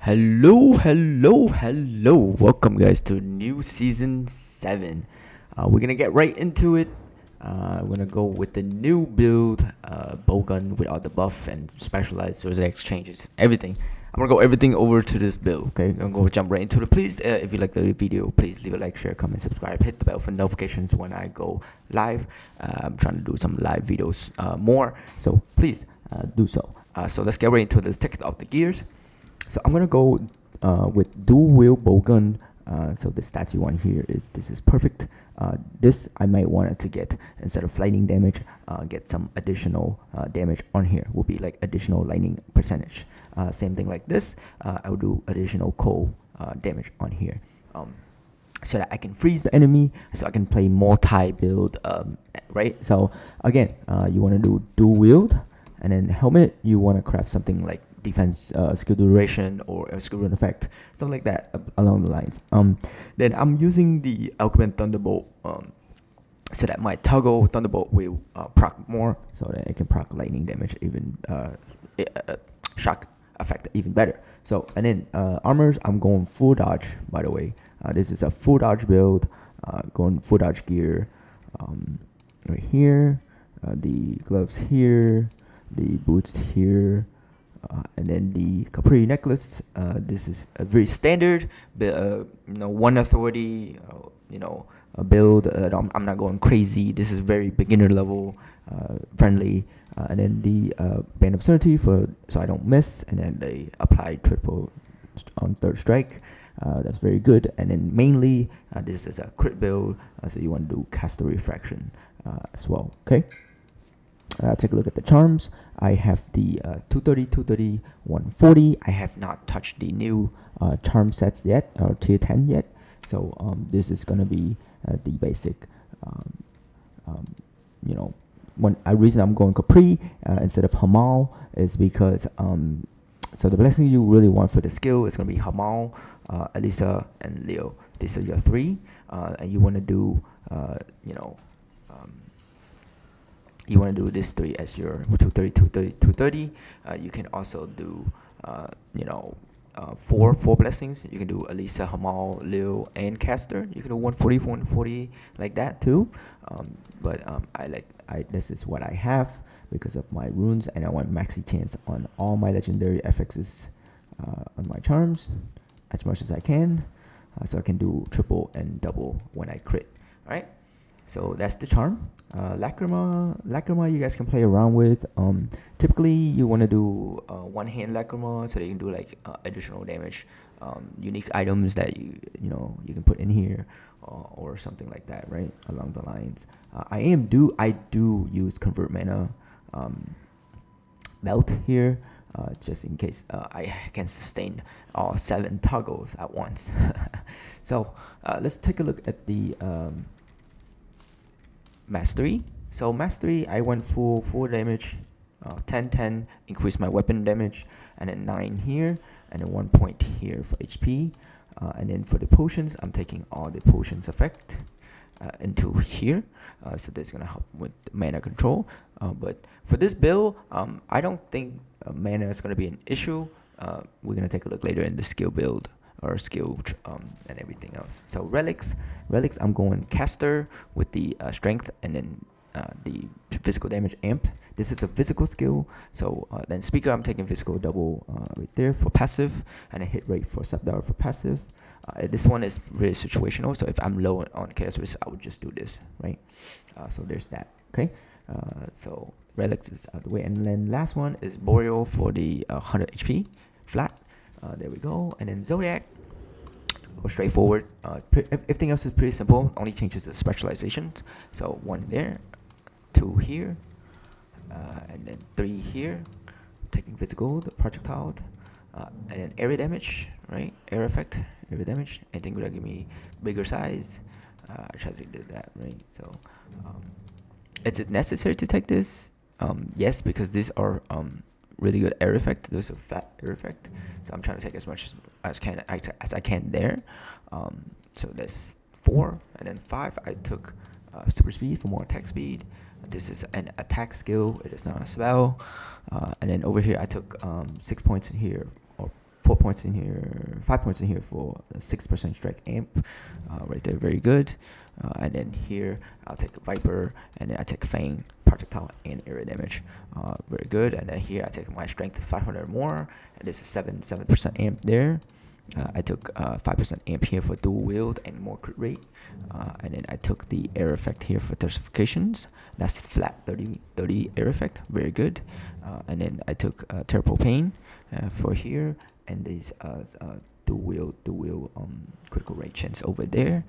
Hello. Welcome, guys, to new season 7. We're gonna get right into it. We're gonna go with the new build, bowgun with all the buff and specialized zodiac changes, everything. I'm gonna go everything over to this build. Okay, I'm gonna jump right into it. Please, if you like the video, please leave a like, share, comment, subscribe, hit the bell for notifications when I go live. I'm trying to do some live videos more, so please do so. So let's get right into this. Take off the gears. So I'm gonna go with dual wheel bowgun. So the stats you want here is this is perfect. This I might want it to get, instead of lightning damage, get some additional damage on here. Will be like additional lightning percentage. Same thing like this. I will do additional cold damage on here. So that I can freeze the enemy, so I can play multi build. Right. So again, you want to do dual wield, and then helmet. You want to craft something like defense skill duration or a skill run effect, something like that along the lines. Then I'm using the Alchemist Thunderbolt, so that my toggle Thunderbolt will proc more, so that it can proc lightning damage, even shock effect even better. So and then armors, I'm going full dodge. By the way, this is a full dodge build. Going full dodge gear, right here. The gloves here, the boots here. And then the Capri necklace. This is a very standard, one authority, a build. I'm not going crazy. This is very beginner level, friendly. And then the band of certainty so I don't miss. And then they apply triple on third strike. That's very good. And then mainly, this is a crit build, so you want to do caster refraction as well. Okay. Take a look at the charms. I have the 230, 230, 140. I have not touched the new charm sets yet, or tier 10 yet. So this is gonna be the basic. Reason I'm going Capri instead of Hamal is because so the blessing you really want for the skill is gonna be Hamal, Elisa, and Leo. These are your three, and you want to do you want to do this 3 as your 230, 230, 230. You can also do, four blessings. You can do Elisa, Hamal, Leo, and Caster. You can do 140, 140 like that too. This is what I have because of my runes, and I want maxi chance on all my legendary FXs on my charms as much as I can, so I can do triple and double when I crit. All right. So that's the charm. Lacrima you guys can play around with. Typically you want to do one hand Lacrima, so that you can do like additional damage, unique items that you can put in here, or something like that, right, along the lines. I do use convert mana belt here, just in case I can sustain all 7 toggles at once. So let's take a look at the mastery. So mastery, I went full damage, 10, increase my weapon damage, and then 9 here, and then 1 point here for HP. And then for the potions, I'm taking all the potions effect into here, so that's gonna help with mana control. But for this build, I don't think mana is gonna be an issue. We're gonna take a look later in the skill build, or skill and everything else. So relics, I'm going caster with the strength, and then the physical damage amp. This is a physical skill. So then speaker, I'm taking physical double right there for passive, and a hit rate for sub for passive. This one is really situational, so if I'm low on chaos risk, I would just do this, right? So there's that. Okay. So relics is out of the way, and then last one is boreal for the 100 HP flat. There we go. And then zodiac, go straightforward. Everything else is pretty simple. Only changes the specializations. So 1 there, 2 here, and then 3 here. Taking physical, the projectile, and then area damage, right? Air effect, area damage. Anything that give me bigger size, I try to do that, right? So is it necessary to take this? Yes, because these are really good air effect. There's a fat air effect, so I'm trying to take as much as I can there. So that's 4, and then 5 I took super speed for more attack speed. This is an attack skill, it is not a spell. And then over here I took 6 points in here, or 4 points in here, 5 points in here for a 6% strike amp, right there, very good. And then here I'll take Viper, and then I take Fang, projectile, and area damage, very good. And then here I take my strength 500 more, and this is 7% amp there. I took 5% amp here for dual wield and more crit rate, and then I took the air effect here for thirstifications. That's flat 30 air effect, very good. And then I took terrible pain for here, and these dual wield critical rate chance over there.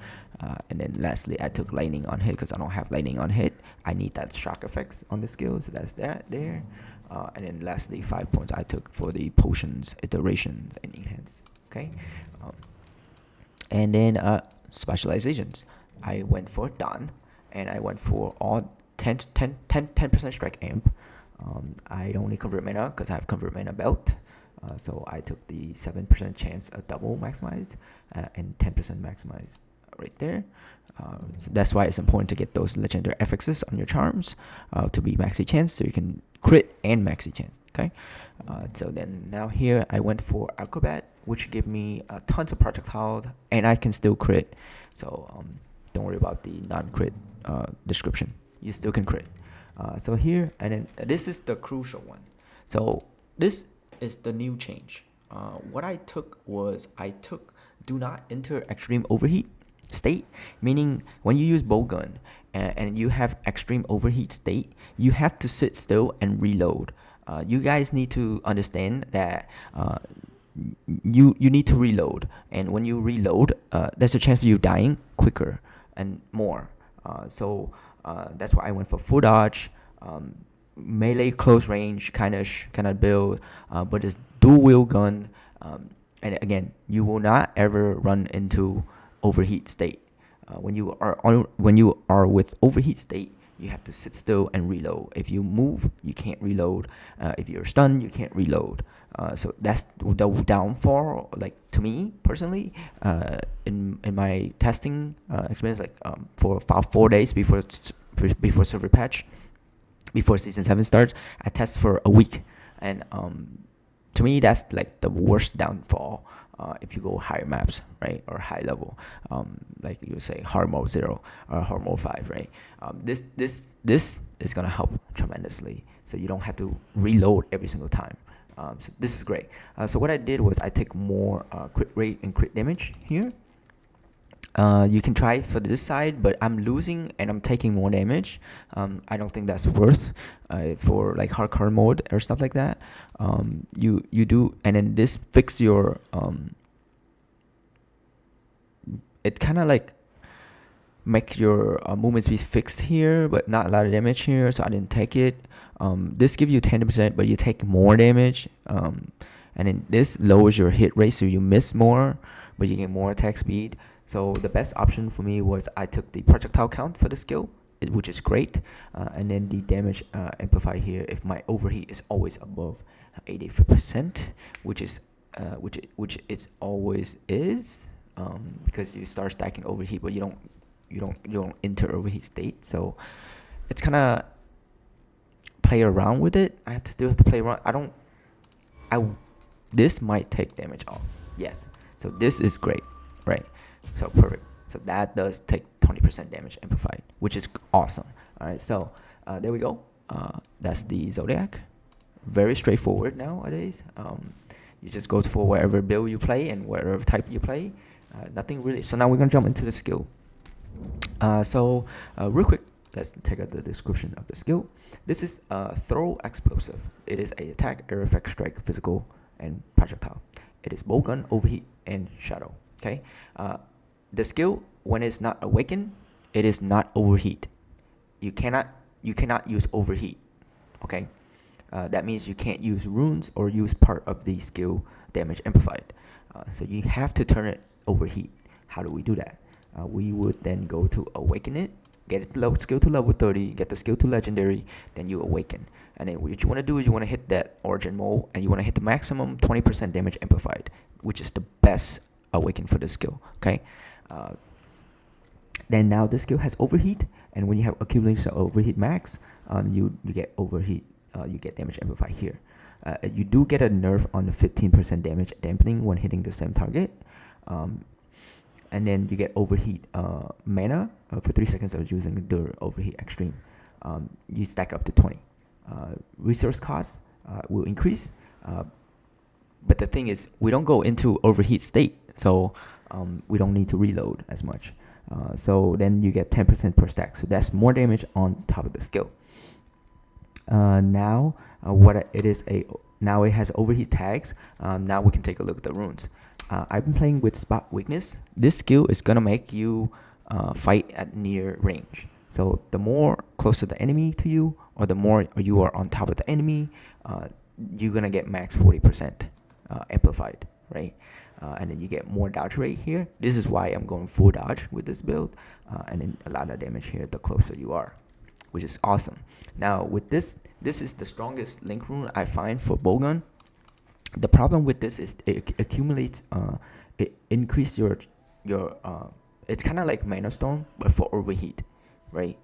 And then lastly, I took lightning on hit because I don't have lightning on hit. I need that shock effects on the skill, so that's that there. And then lastly, 5 points I took for the potions, iterations, and enhance. Okay, and then specializations. I went for Dawn, and I went for all 10% strike amp. I don't need convert mana because I have convert mana belt. So I took the 7% chance of double maximized and 10% maximized right there. So that's why it's important to get those legendary affixes on your charms to be maxi chance, so you can crit and maxi chance. Okay, so then now here I went for acrobat, which give me tons of projectiles, and I can still crit. So don't worry about the non-crit description. You still can crit. So here, and then this is the crucial one. So this is the new change. What I took was do not enter extreme overheat state, meaning when you use bowgun and you have extreme overheat state, you have to sit still and reload. You guys need to understand that you need to reload, and when you reload, there's a chance of you dying quicker and more. So that's why I went for full dodge, melee close range kind of build, but it's dual wield gun. And again, you will not ever run into overheat state. When you are with overheat state, you have to sit still and reload. If you move, you can't reload. If you're stunned, you can't reload. So that's the downfall, like to me personally, in my testing experience, like for about 4 days before server patch, before season 7 starts, I test for a week, and to me that's like the worst downfall. If you go higher maps, right, or high level, like you say hard mode 0 or hard mode 5, right? This is gonna help tremendously, so you don't have to reload every single time. So this is great. So what I did was I take more crit rate and crit damage here. You can try for this side, but I'm losing and I'm taking more damage. I don't think that's worth for like hardcore mode or stuff like that. You do, and then this fix your it kind of like make your movement speed fixed here, but not a lot of damage here, so I didn't take it. This gives you 10%, but you take more damage. And then this lowers your hit rate, so you miss more, but you get more attack speed. So the best option for me was I took the projectile count for the skill, which is great, and then the damage amplify here if my overheat is always above 85%, which it always is, because you start stacking overheat, but you don't enter overheat state. So it's kind of play around with it. I still have to play around. This might take damage off. Yes. So this is great, right? So perfect. So that does take 20% damage amplified, which is awesome. All right. So there we go. That's the Zodiac. Very straightforward nowadays. You just go for whatever build you play and whatever type you play. Nothing really. So now we're gonna jump into the skill. So real quick, let's take out the description of the skill. This is throw explosive. It is a attack, air effect, strike, physical, and projectile. It is bowgun, overheat, and shadow. Okay. The skill, when it's not awakened, it is not overheat. You cannot use overheat. Okay. That means you can't use runes or use part of the skill damage amplified. So you have to turn it overheat. How do we do that? We would then go to awaken it, get the skill to level 30, get the skill to legendary, then you awaken. And then what you want to do is you want to hit that origin mode, and you want to hit the maximum 20% damage amplified, which is the best awaken for the skill. Okay. Then now the skill has overheat, and when you have accumulation of overheat max, you get overheat. You get damage amplified here. You do get a nerf on the 15% damage dampening when hitting the same target. And then you get overheat mana for 3 seconds of using the overheat extreme. You stack up to 20. Resource cost will increase, but the thing is, we don't go into overheat state, so we don't need to reload as much. So then you get 10% per stack, so that's more damage on top of the skill. Now it has overheat tags. Now we can take a look at the runes. I've been playing with spot weakness. This skill is gonna make you fight at near range. So the more close to the enemy to you, or the more you are on top of the enemy, you're gonna get max 40% amplified, right? And then you get more dodge rate here. This is why I'm going full dodge with this build, and then a lot of damage here the closer you are, which is awesome. Now with this is the strongest link rune I find for bowgun. The problem with this is it accumulates, it increase your it's kind of like mana storm but for overheat, right?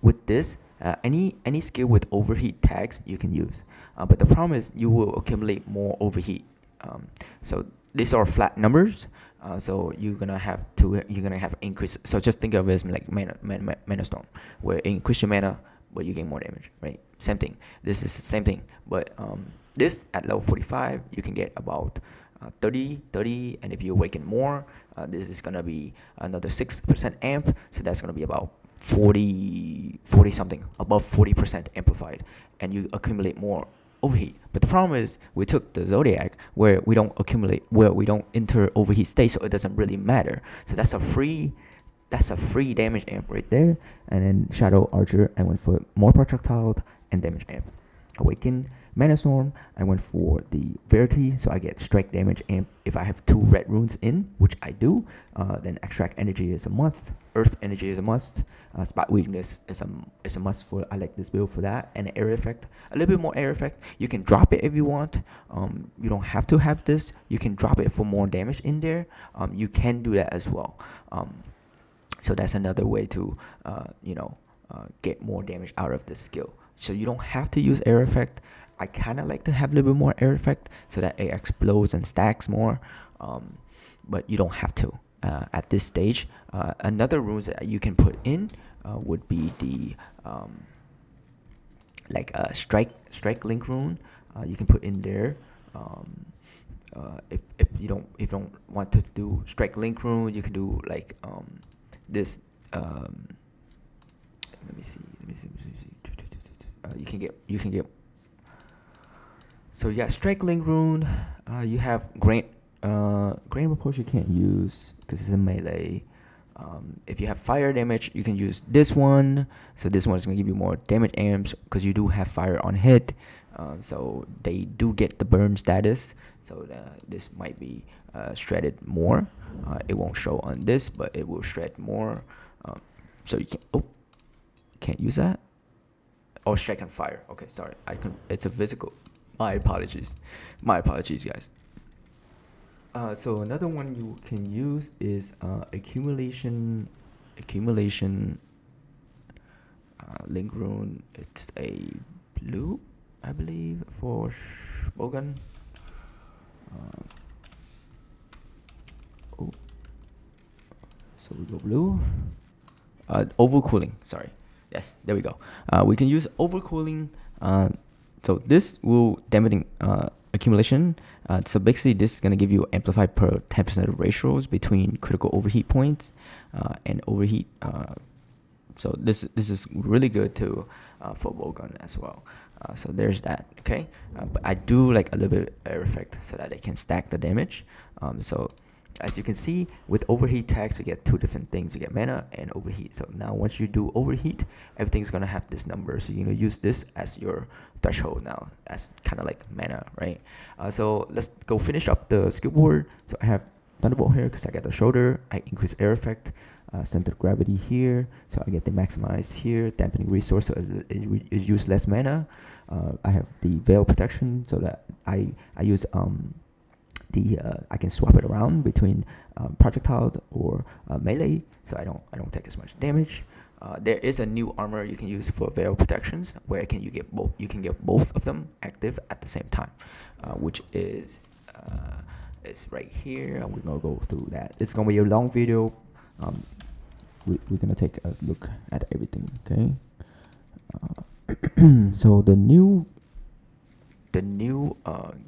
With this, any skill with overheat tags you can use, but the problem is you will accumulate more overheat. So these are flat numbers, so you're gonna have increase. So just think of it as like mana storm, where it increase your mana but you gain more damage, right? Same thing. This is the same thing, but this at level 45 you can get about 30, and if you awaken more, this is gonna be another 6% amp, so that's gonna be about 40 something, above 40% amplified, and you accumulate more overheat. But the problem is we took the zodiac where we don't enter overheat state, so it doesn't really matter. So that's a free damage amp right there. And then shadow archer, I went for more projectile and damage amp. Awaken mana storm, I went for the verity, so I get strike damage amp if I have 2 red runes in, which I do. Then extract energy is a must, earth energy is a must, spot weakness is a must for, I like this build for that. And air effect, a little bit more air effect. You can drop it if you want. You don't have to have this. You can drop it for more damage in there. You can do that as well. So that's another way to get more damage out of this skill. So you don't have to use air effect. I kind of like to have a little bit more air effect so that it explodes and stacks more, but you don't have to at this stage. Another runes that you can put in would be the strike link rune. You can put in there. If you don't want to do strike link rune, you can do like this. Let me see. You can get. So yeah, strike link rune. You have grain report you can't use because it's a melee. If you have fire damage, you can use this one. So this one is gonna give you more damage amps because you do have fire on hit. So they do get the burn status. So this might be shredded more. It won't show on this, but it will shred more. So you can't use that. Oh, strike on fire. Okay, sorry. It's a physical. My apologies, guys. So another one you can use is accumulation link rune. It's a blue, I believe, for bowgun. So we go blue. Overcooling. Sorry. Yes, there we go. We can use overcooling. So this will dampen accumulation. So basically, this is gonna give you amplified per 10% ratios between critical overheat points and overheat. So this is really good too for bowgun as well. So there's that. Okay, but I do like a little bit of air effect so that it can stack the damage. So as you can see, with overheat tags, you get 2 different things. You get mana and overheat. So now once you do overheat, everything's going to have this number. So you're going to use this as your threshold now, as kind of like mana, right? So let's go finish up the skill board. So I have Thunderbolt here because I got the shoulder. I increase air effect, center of gravity here. So I get the maximize here, dampening resource, so it use less mana. I have the veil protection so that I use the I can swap it around between projectile or melee, so I don't take as much damage. There is a new armor you can use for veil protections, where you can get both of them active at the same time, which is right here. And we're gonna go through that. It's gonna be a long video. We're gonna take a look at everything. Okay. So the new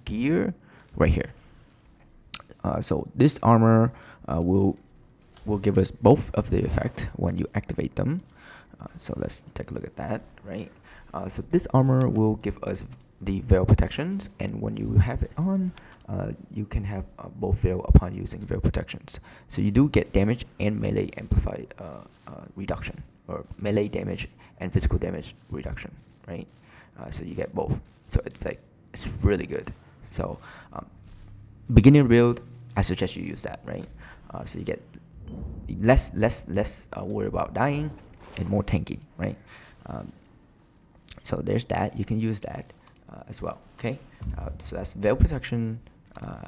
gear right here. So this armor will give us both of the effect when you activate them. So let's take a look at that, right? So this armor will give us the veil protections, and when you have it on, you can have both veil upon using veil protections. So you do get damage and melee amplified reduction, or melee damage and physical damage reduction, right? So you get both. So it's really good. So beginner build, I suggest you use that, right? So you get less worry about dying and more tanky, right? So there's that. You can use that as well. Okay. So that's veil protection.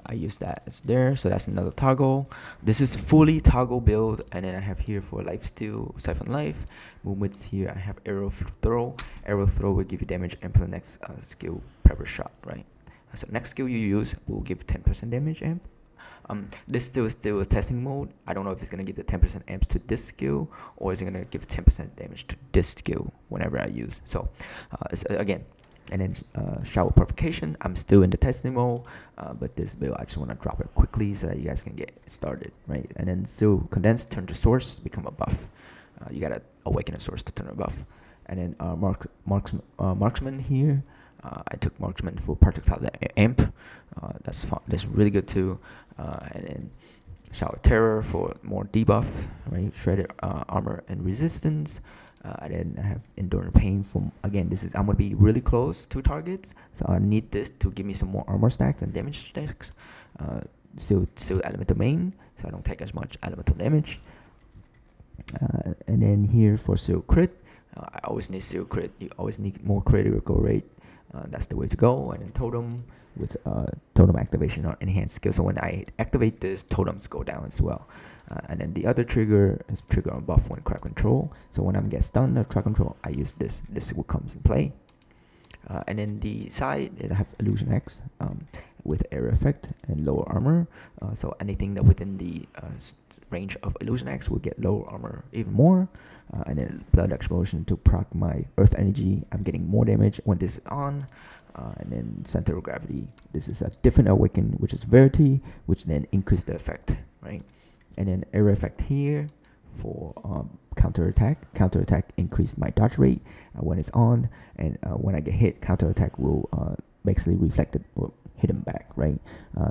I use that as there. So that's another toggle. This is fully toggle build, and then I have here for life steal, siphon life, movements here. I have arrow throw. Arrow throw will give you damage amp for the next skill pepper shot, right? So next skill you use will give 10% damage amp. This still is a testing mode. I don't know if it's gonna give the 10% amps to this skill, or is it gonna give 10% damage to this skill whenever I use. So it's, again, and then shower purification. I'm still in the testing mode, but this build I just want to drop it quickly so that you guys can get started, right? And then still condense, turn to source, become a buff. You gotta awaken a source to turn a buff. And then marksman here. I took marksman for projectile amp. That's fun. That's really good too. And then shower terror for more debuff, right? Shredded armor and resistance. And then I have enduring pain from, again, I'm gonna be really close to targets, so I need this to give me some more armor stacks and damage stacks. Still elemental main, so I don't take as much elemental damage. And then here for seal crit, I always need seal crit. You always need more critical rate. That's the way to go. And then totem with totem activation or enhanced skill. So when I activate this, totems go down as well. And then the other trigger is trigger on buff when crowd control. So when I get stunned or crowd control, I use this. This will comes in play. And then the side, it have illusion X with air effect and lower armor. So anything that within the range of illusion X will get lower armor even more. And then blood explosion to proc my earth energy. I'm getting more damage when this is on. And then center of gravity. This is a different awaken, which is verity, which then increase the effect, right? And then air effect here for counter attack. Counter attack increase my dodge rate when it's on, and when I get hit, counter attack will basically reflect it, will hit them back, right?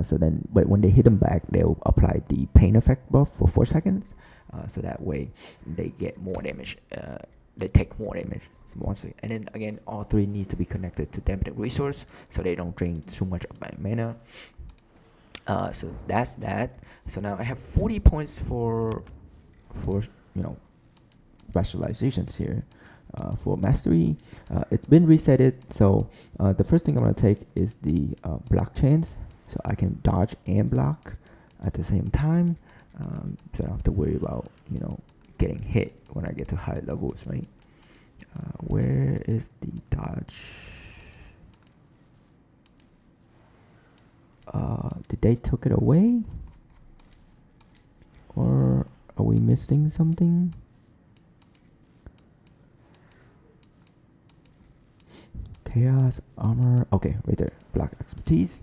So then, but when they hit them back, they'll apply the pain effect buff for 4 seconds, so that way they get more damage. They take more damage. And then again, all three needs to be connected to damaging resource, so they don't drain too much of my mana. So that's that. So now I have 40 points for specializations here. For mastery, it's been resetted. So the first thing I'm gonna take is the block chance, so I can dodge and block at the same time. So I don't have to worry about getting hit when I get to high levels, right? Where is the dodge? Did they took it away? Or are we missing something? Chaos armor. Okay, right there. Block expertise.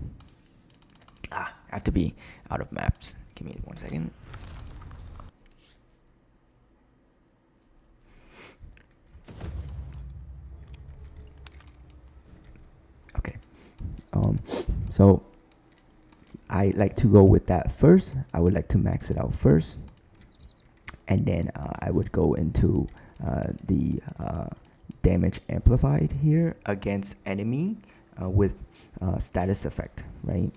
I have to be out of maps. Give me 1 second. Okay. So I like to go with that first. I would like to max it out first, and then I would go into the damage amplified here against enemy with status effect, right?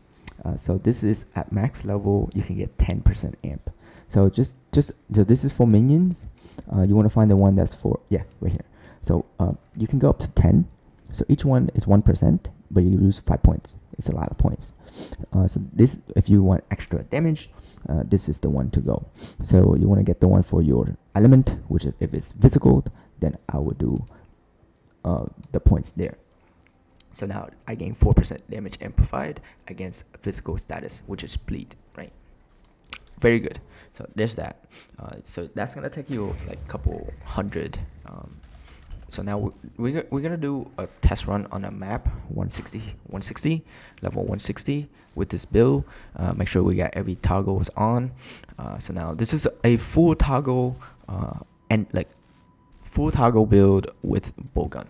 So this is at max level, you can get 10% amp. So so this is for minions. You want to find the one that's for, right here. So you can go up to 10. So each one is 1%, but you lose 5 points it's a lot of points. So this, if you want extra damage, this is the one to go. So you want to get the one for your element, which is, if it's physical, then I would do the points there. So now I gain 4% damage amplified against physical status, which is bleed, right? Very good. So there's that. So that's gonna take you like a couple hundred. So now we're gonna do a test run on a map 160 level 160 with this build. Make sure we got every toggles on. So now this is a full toggle and like full toggle build with bowgun,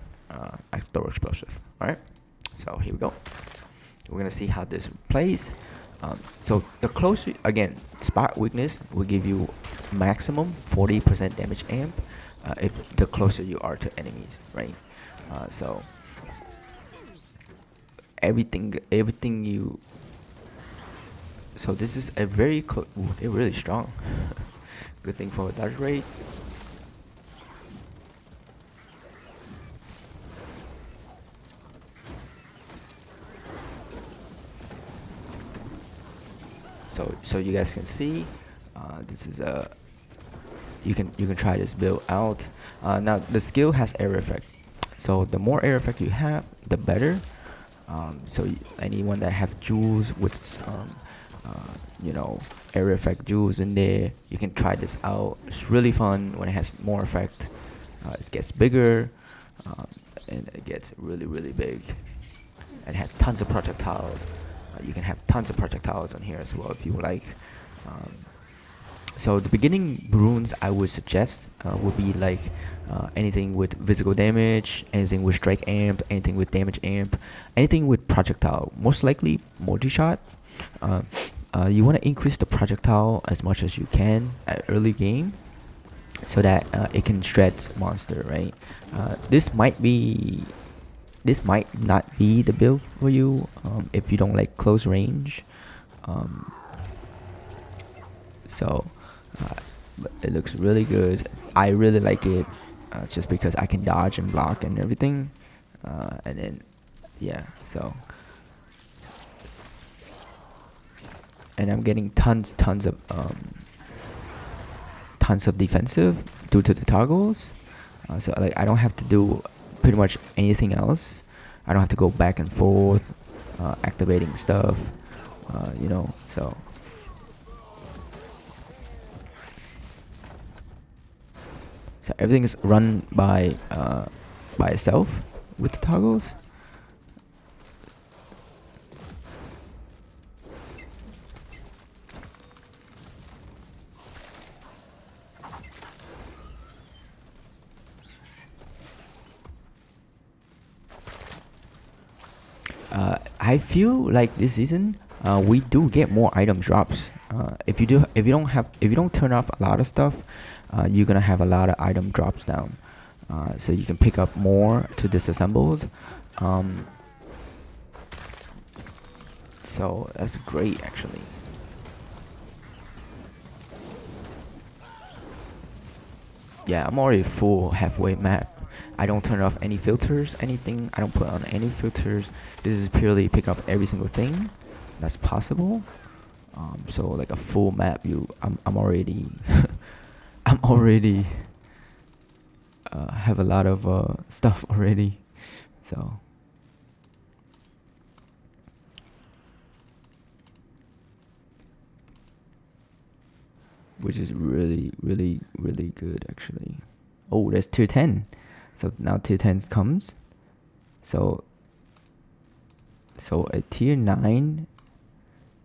throw explosive. All right. So here we go. We're gonna see how this plays. So the closer, again, spot weakness will give you maximum 40% damage amp if the closer you are to enemies, right? So everything you. So this is a very close. They're really strong. Good thing for a dodge rate. So you guys can see, this is a. You can try this build out. Now the skill has air effect, so the more air effect you have, the better. So anyone that have jewels with air effect jewels in there, you can try this out. It's really fun when it has more effect. It gets bigger, and it gets really big. And it has tons of projectiles. You can have tons of projectiles on here as well if you like. So the beginning runes I would suggest would be like anything with physical damage, anything with strike amp, anything with damage amp, anything with projectile. Most likely multi-shot. You want to increase the projectile as much as you can at early game, so that it can shred monster, right? This might not be the build for you if you don't like close range. But it looks really good. I really like it just because I can dodge and block and everything. And then, yeah, so. And I'm getting tons of defensive due to the toggles. So like I don't have to do pretty much anything else. I don't have to go back and forth activating stuff, so. So everything is run by itself with the toggles. I feel like this season we do get more item drops. If you don't turn off a lot of stuff, you're gonna have a lot of item drops down. So you can pick up more to disassembled. So that's great actually. Yeah, I'm already full halfway map. I don't turn off any filters, anything. I don't put on any filters. This is purely pick up every single thing that's possible. So like a full map, I'm already I'm already have a lot of stuff already. So which is really good actually. Oh, there's tier 10. So now tier 10 comes. So a tier 9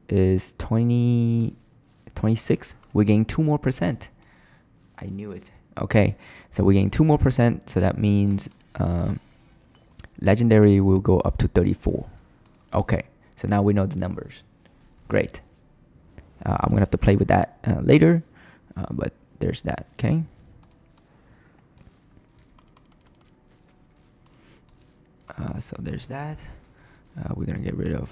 is 26. We gain 2 more percent. I knew it. Okay, so we gain 2 more percent. So that means legendary will go up to 34. Okay, so now we know the numbers. Great. I'm gonna have to play with that later, but there's that. Okay. So there's that. We're gonna get rid of.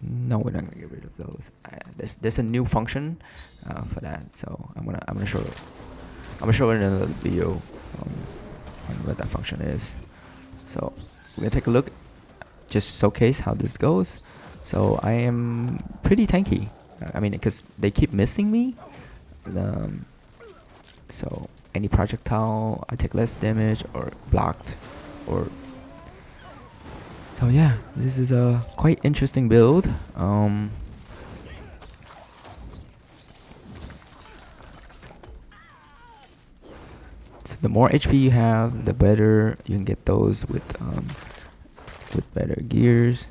No, we're not gonna get rid of those. There's a new function for that. So I'm gonna show it. I'm gonna show it in another video on what that function is. So we're gonna take a look. just showcase how this goes. So I am pretty tanky. I mean, because they keep missing me. So any projectile, I take less damage or blocked, or so yeah. This is a quite interesting build. So the more HP you have, the better you can get those with better gears.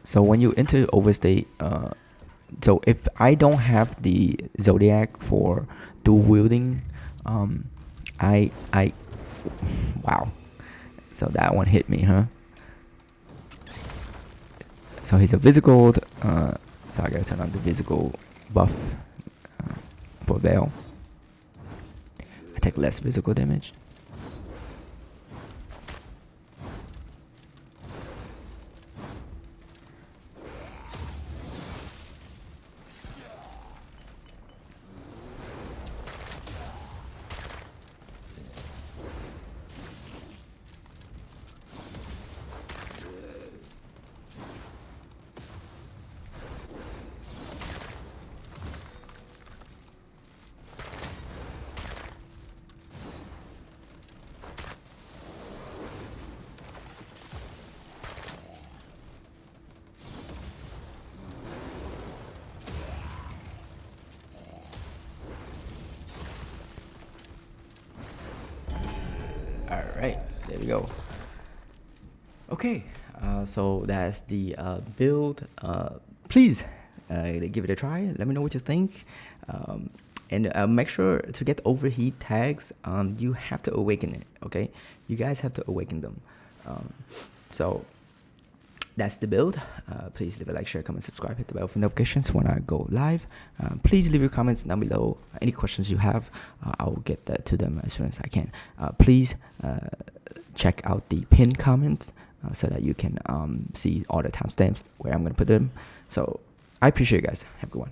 So when you enter overstate, so if I don't have the zodiac for dual wielding, I wow. So that one hit me, huh? So he's a physical. So I gotta turn on the physical buff for Veil. I take less physical damage. Alright, there we go. Okay, so that's the build. Please give it a try. Let me know what you think. And make sure to get overheat tags. You have to awaken it, okay? You guys have to awaken them. So that's the build. Please leave a like, share, comment, subscribe, hit the bell for notifications when I go live. Please leave your comments down below. Any questions you have, I'll get that to them as soon as I can. Please check out the pinned comments so that you can see all the timestamps where I'm going to put them. So I appreciate you guys. Have a good one.